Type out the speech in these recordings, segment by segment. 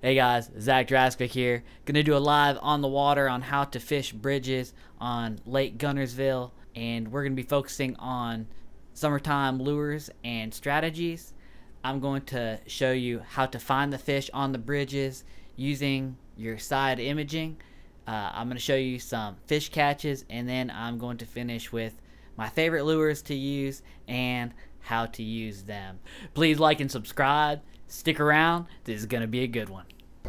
Hey guys, Zach Draskovic here. Gonna do a live on the water on how to fish bridges on Lake Gunnersville, and we're gonna be focusing on summertime lures and strategies. I'm going to show you how to find the fish on the bridges using your side imaging. I'm gonna show you some fish catches, and then I'm going to finish with my favorite lures to use and how to use them. Please like and subscribe. Stick around, this is gonna be a good one.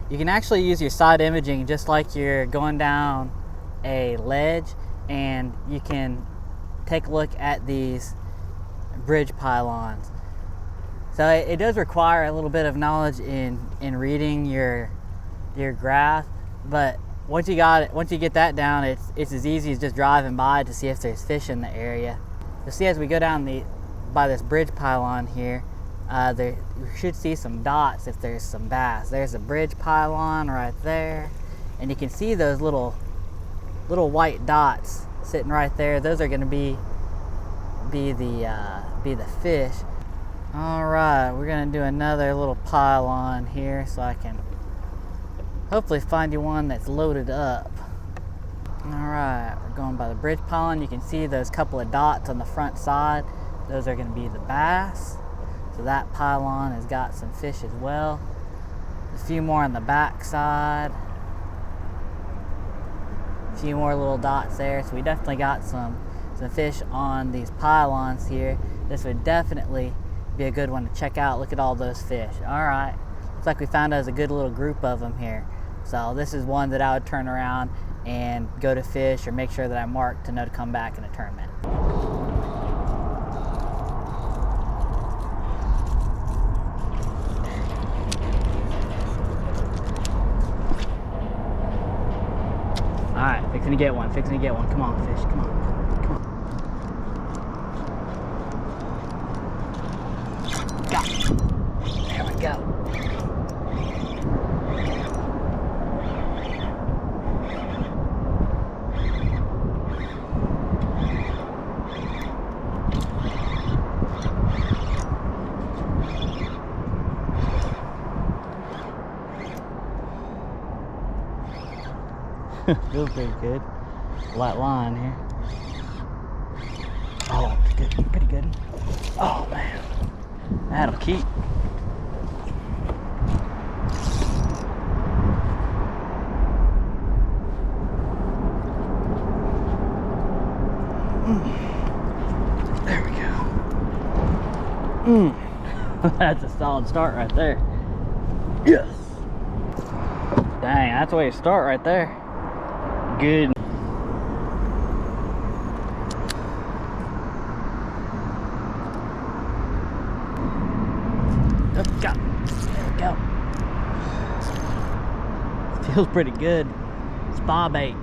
You can actually use your side imaging just like you're going down a ledge, and you can take a look at these bridge pylons. So it does require a little bit of knowledge in reading your graph, but once you get that down, it's as easy as just driving by to see if there's fish in the area. You'll see as we go down by this bridge pylon here, we should see some dots if there's some bass. There's a bridge pylon right there, and you can see those little white dots sitting right there. Those are going to be the fish. All right, we're going to do another little pylon here so I can hopefully find you one that's loaded up. All right, we're going by the bridge pylon. You can see those couple of dots on the front side. Those are going to be the bass. So that pylon has got some fish as well. A few more on the back side. A few more little dots there. So we definitely got some fish on these pylons here. This would definitely be a good one to check out. Look at all those fish. All right, looks like we found us a good little group of them here. So this is one that I would turn around and go to fish, or make sure that I mark to know to come back in a tournament. All right, fixing to get one, Come on, fish, come on. Got it. There we go. Feels pretty good. Light line here. Oh, it's good. Pretty good. Oh man, that'll keep. There we go. That's a solid start right there. Yes. Dang, that's the way to start right there. Good. Oh, got it. There we go. Feels pretty good. Spa bait.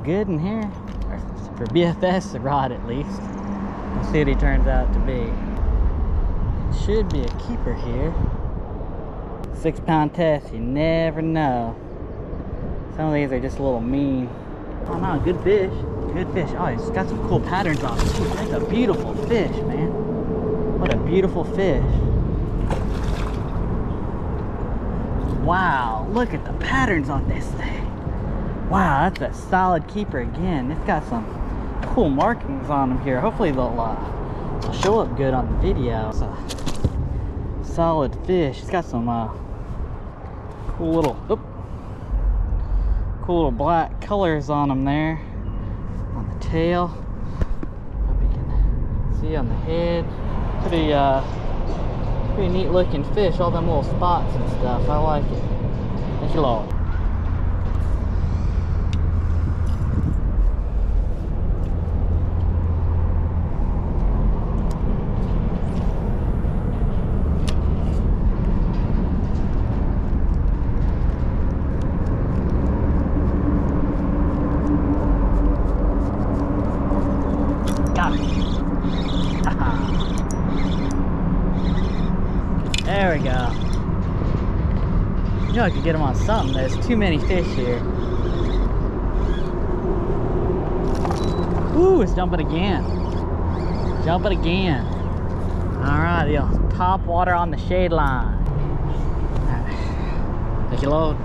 Good in here. For BFS, the rod at least. We'll see what he turns out to be. Should be a keeper here. 6 pound test, you never know. Some of these are just a little mean. Oh no, good fish. Good fish. Oh, it's got some cool patterns on it. Jeez, that's a beautiful fish, man. What a beautiful fish. Wow, look at the patterns on this thing. Wow, that's a solid keeper again. It's got some cool markings on them here. Hopefully they'll show up good on the video. It's a solid fish. It's got some cool little black colors on them there on the tail. Hope you can see on the head. Pretty neat looking fish. All them little spots and stuff. I like it. Thank you, Lord. There we go. You know I could get them on something. There's too many fish here. Ooh, it's jumping again. Jumping again. All right, the top water on the shade line. All right. Take your load.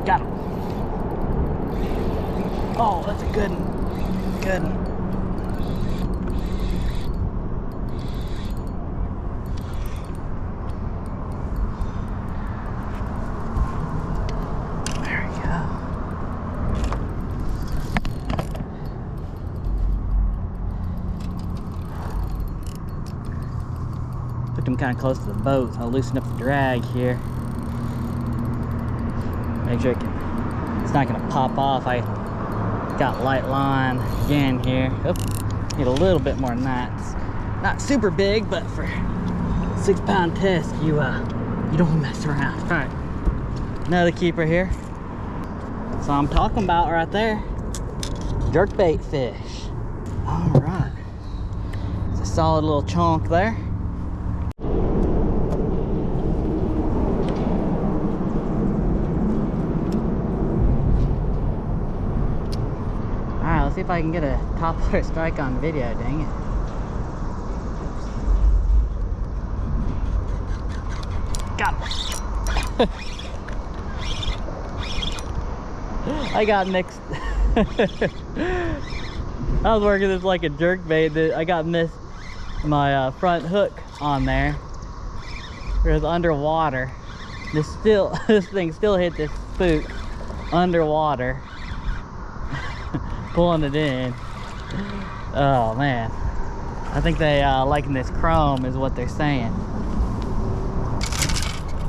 Got him. Oh, that's a good one. Good one. There we go. Put them kind of close to the boat, so I'll loosen up the drag here. Make sure it's not going to pop off. I got light line again here. Oop, need a little bit more than that. It's not super big, but for a 6 pound test, you don't want to mess around. All right, another keeper here. So I'm talking about right there, jerkbait fish. All right, it's a solid little chunk there. See if I can get a topwater strike on video, dang it. Got him. I got mixed. I was working this like a jerkbait. I got missed my front hook on there. It was underwater. This thing still hit this spook underwater. Pulling it in. Oh man, I think they liking this chrome is what they're saying.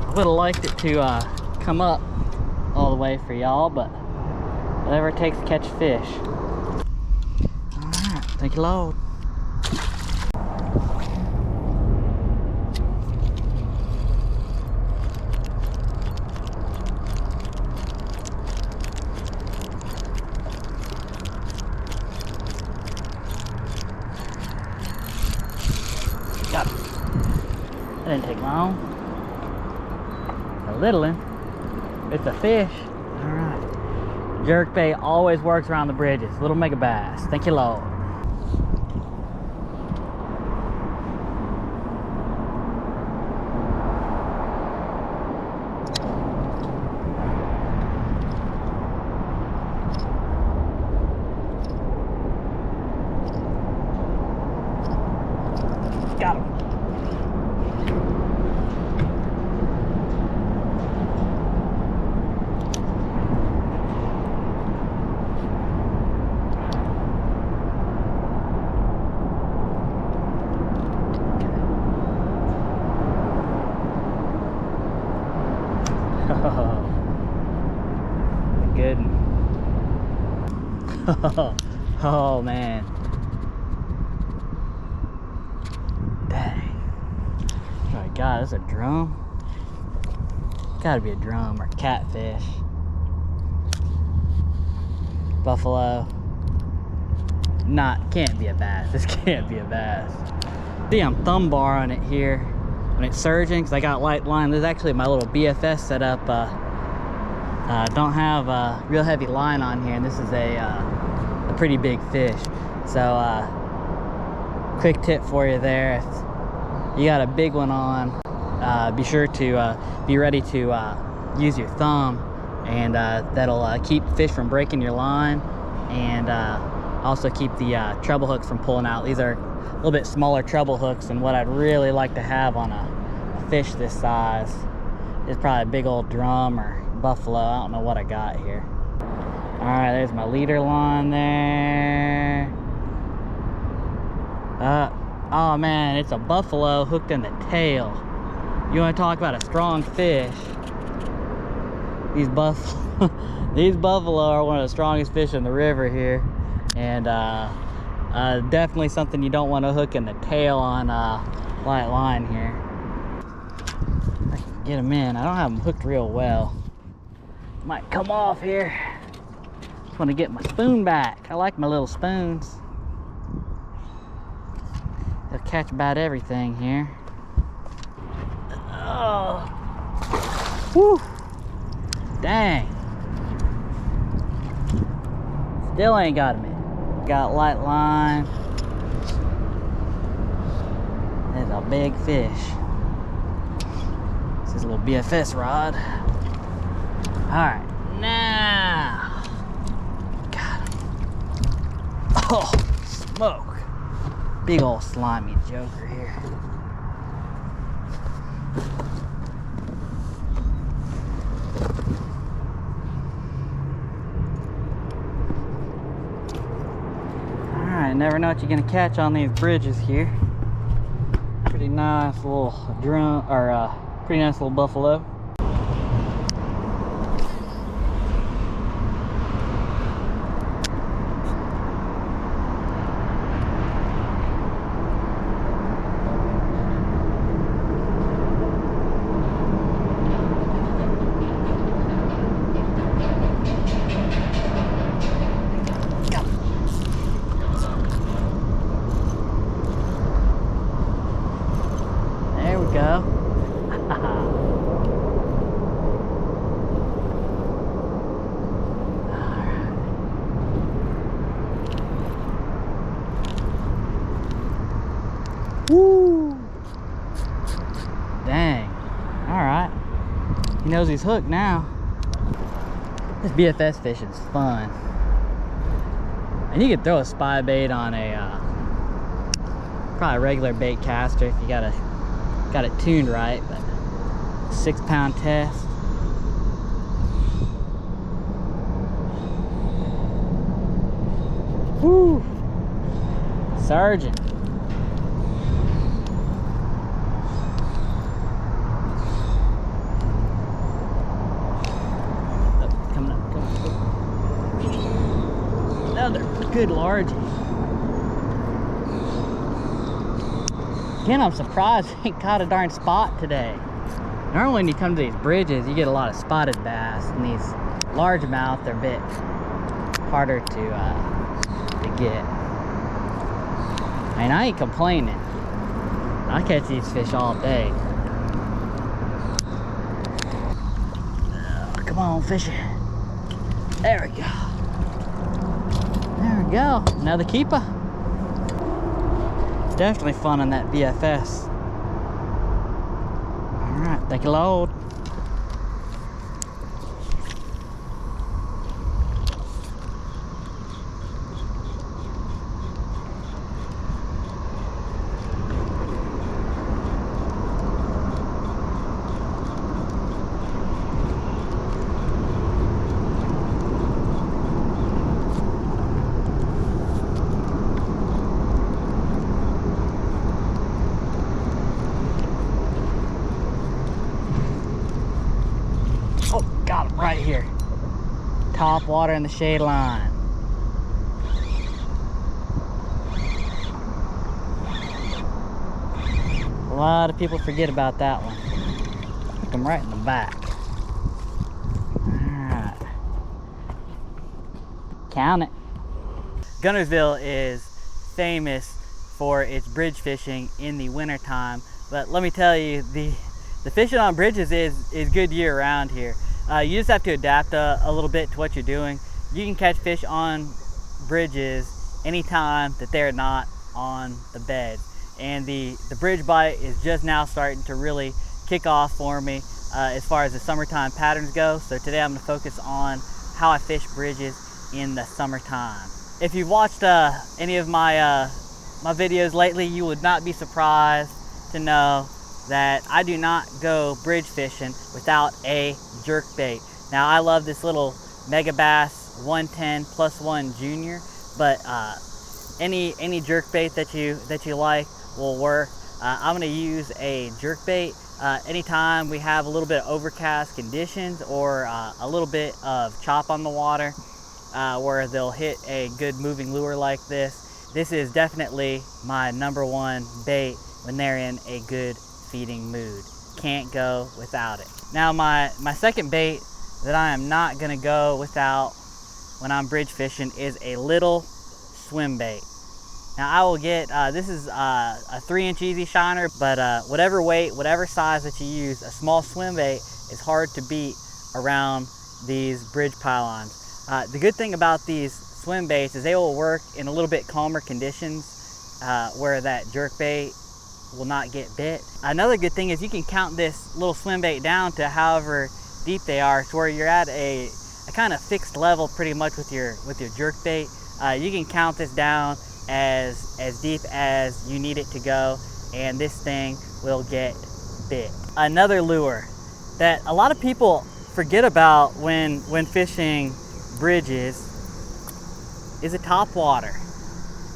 I would have liked it to come up all the way for y'all, but whatever it takes to catch fish. All right, take your load. Got it. That didn't take long. A little one. It's a fish. All right. Jerkbait always works around the bridges. Little mega bass. Thank you, Lord. Got him. Oh, good. Oh man. Dang. Oh my god, that's a drum? Gotta be a drum or catfish. Buffalo. Can't be a bass. This can't be a bass. See, I'm thumb barring it here when it's surging because I got light line. This is actually my little BFS setup. Don't have a real heavy line on here, and this is a pretty big fish. So quick tip for you there: if you got a big one on, be sure to be ready to use your thumb, and that'll keep fish from breaking your line, and also keep the treble hooks from pulling out. These are a little bit smaller treble hooks, and what I'd really like to have on a fish this size is probably a big old drum or buffalo. I don't know what I got here. All right, there's my leader line there. Oh man, it's a buffalo hooked in the tail. You want to talk about a strong fish? These buffalo are one of the strongest fish in the river here, and definitely something you don't want to hook in the tail on light line here. I can get them in. I don't have them hooked real well. Might come off here. Just want to get my spoon back. I like my little spoons. They'll catch about everything here. Oh, whew, dang. Still ain't got him in. Got light line. There's a big fish. This is a little BFS rod. Alright, now. Got him. Oh, smoke. Big old slimy joker here. Alright, never know what you're gonna catch on these bridges here. Pretty nice little drum, or pretty nice little buffalo. Go. Woo! Dang. Alright. He knows he's hooked now. This BFS fishing is fun. And you could throw a spy bait on a probably a regular bait caster if you got it tuned right, but 6-pound test. Woo! Sergeant. Oh, coming up, coming up. Another good largie. Again, I'm surprised I ain't caught a darn spot today. Normally when you come to these bridges, you get a lot of spotted bass, and these largemouth, they're a bit harder to get. And I ain't complaining. I catch these fish all day. Come on, fish it. There we go. There we go. Another keeper. Definitely fun on that BFS. Alright, take a load. Got him right here. Topwater in the shade line. A lot of people forget about that one. Hook him right in the back. Alright. Count it. Guntersville is famous for its bridge fishing in the winter time, but let me tell you, the fishing on bridges is good year round here. You just have to adapt a little bit to what you're doing. You can catch fish on bridges anytime that they're not on the bed. And the bridge bite is just now starting to really kick off for me as far as the summertime patterns go. So today I'm going to focus on how I fish bridges in the summertime. If you've watched any of my videos lately, you would not be surprised to know that I do not go bridge fishing without a jerkbait. Now I love this little Mega Bass 110+1 Junior, but any jerkbait that you like will work. I'm gonna use a jerkbait anytime we have a little bit of overcast conditions or a little bit of chop on the water where they'll hit a good moving lure like this. This is definitely my #1 bait when they're in a good feeding mood. Can't go without it. Now my second bait that I am not gonna go without when I'm bridge fishing is a little swim bait. Now I will get, this is a 3-inch easy shiner, but whatever weight, whatever size that you use, a small swim bait is hard to beat around these bridge pylons. The good thing about these swim baits is they will work in a little bit calmer conditions where that jerkbait will not get bit. Another good thing is you can count this little swim bait down to however deep they are, to where you're at a kind of fixed level pretty much with your jerkbait. You can count this down as deep as you need it to go, and this thing will get bit. Another lure that a lot of people forget about when fishing bridges is a topwater.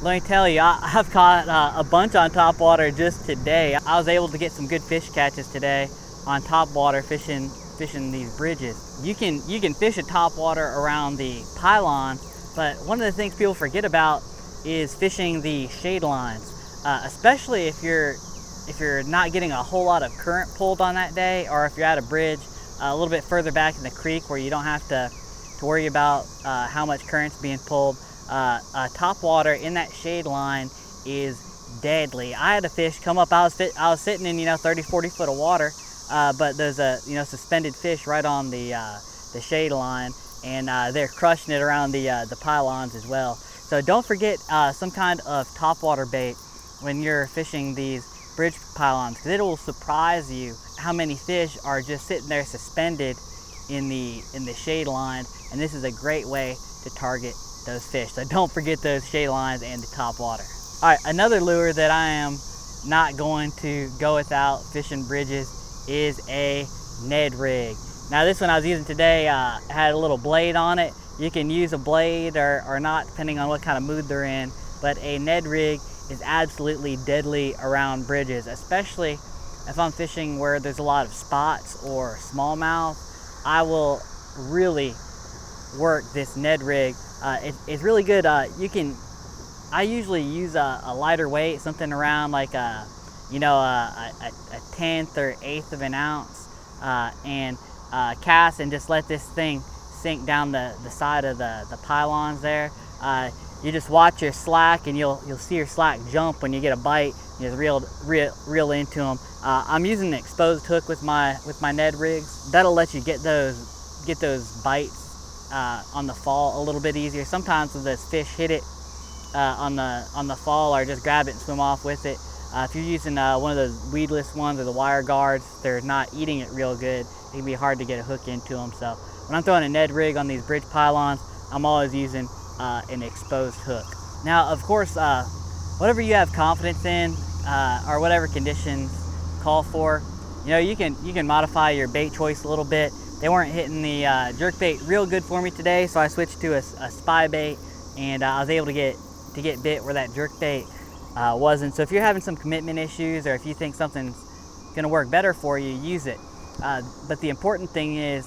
Let me tell you, I've caught a bunch on topwater just today. I was able to get some good fish catches today on topwater fishing these bridges. You can fish a topwater around the pylon, but one of the things people forget about is fishing the shade lines, especially if you're not getting a whole lot of current pulled on that day, or if you're at a bridge a little bit further back in the creek where you don't have to worry about how much current's being pulled. Topwater in that shade line is deadly. I had a fish come up. I was sitting in 30-40 foot of water, but there's a suspended fish right on the shade line, and they're crushing it around the pylons as well. So don't forget some kind of topwater bait when you're fishing these bridge pylons, because it will surprise you how many fish are just sitting there suspended in the shade line, and this is a great way to target those fish. So don't forget those shade lines and the topwater. All right, another lure that I am not going to go without fishing bridges is a Ned rig. Now this one I was using today had a little blade on it. You can use a blade or not, depending on what kind of mood they're in, but a Ned rig is absolutely deadly around bridges, especially if I'm fishing where there's a lot of spots or smallmouth. I will really work this Ned rig. It's really good. I usually use a lighter weight, something around like a 1/10 or 1/8 of an ounce, and cast and just let this thing sink down the side of the pylons there. You just watch your slack, and you'll see your slack jump when you get a bite. You just reel into them. I'm using an exposed hook with my Ned rigs. That'll let you get those bites on the fall a little bit easier. Sometimes when those fish hit it on the fall, or just grab it and swim off with it. If you're using one of those weedless ones or the wire guards, they're not eating it real good. It can be hard to get a hook into them. So when I'm throwing a Ned rig on these bridge pylons, I'm always using an exposed hook. Now, of course, whatever you have confidence in, or whatever conditions call for, you can modify your bait choice a little bit. They weren't hitting the jerkbait real good for me today, so I switched to a spy bait, and I was able to get bit where that jerkbait wasn't. So if you're having some commitment issues, or if you think something's going to work better for you, use it. But the important thing is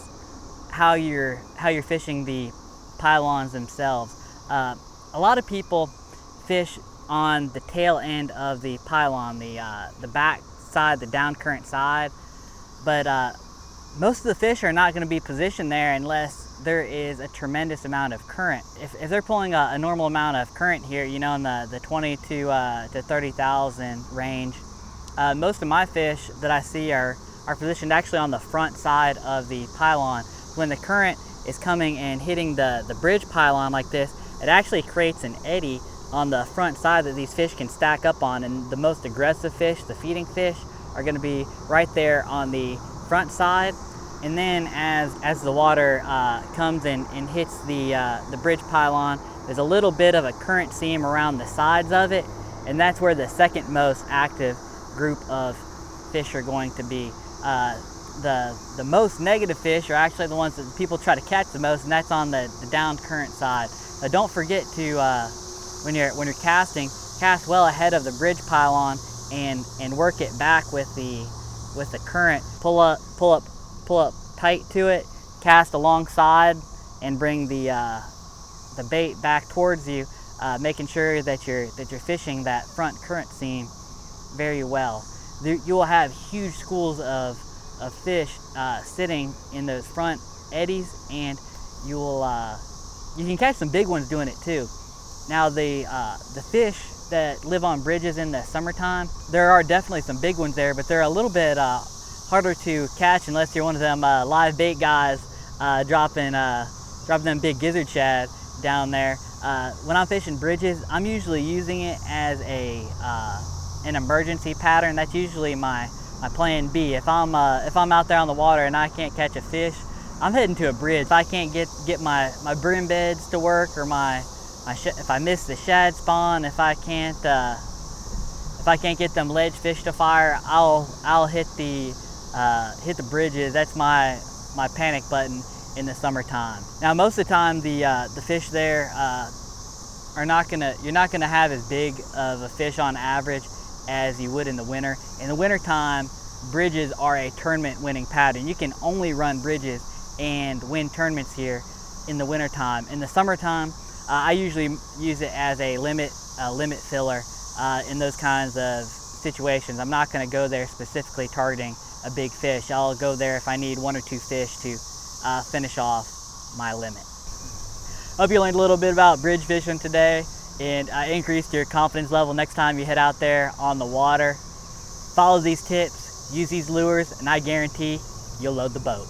how you're fishing the pylons themselves. A lot of people fish on the tail end of the pylon, the back side, the down current side, but most of the fish are not going to be positioned there unless there is a tremendous amount of current. If they're pulling a normal amount of current here, in the 20 to 30,000 range, most of my fish that I see are positioned actually on the front side of the pylon. When the current is coming and hitting the bridge pylon like this, it actually creates an eddy on the front side that these fish can stack up on, and the most aggressive fish, the feeding fish, are going to be right there on the front side. And then as the water comes and hits the bridge pylon, there's a little bit of a current seam around the sides of it, and that's where the second most active group of fish are going to be. The most negative fish are actually the ones that people try to catch the most, and that's on the down current side. So don't forget to when you're casting, cast well ahead of the bridge pylon and work it back with the current. Pull up tight to it, cast alongside, and bring the bait back towards you, making sure that you're fishing that front current seam very well. You will have huge schools of fish sitting in those front eddies, and you can catch some big ones doing it too. Now the fish that live on bridges in the summertime, there are definitely some big ones there, but they're a little bit harder to catch unless you're one of them live bait guys dropping them big gizzard shad down there. When I'm fishing bridges, I'm usually using it as an emergency pattern. That's usually my plan B. If I'm out there on the water and I can't catch a fish, I'm heading to a bridge. If I can't get my brim beds to work, or if I miss the shad spawn, if I can't get them ledge fish to fire, I'll hit the bridges. That's my panic button in the summertime. Now most of the time the fish there you're not gonna have as big of a fish on average as you would in the winter. In the winter time, bridges are a tournament winning pattern. You can only run bridges and win tournaments here in the winter time. In the summertime, I usually use it as a limit filler in those kinds of situations. I'm not going to go there specifically targeting a big fish. I'll go there if I need 1 or 2 fish to finish off my limit. Hope you learned a little bit about bridge fishing today and increased your confidence level next time you head out there on the water. Follow these tips, use these lures, and I guarantee you'll load the boat.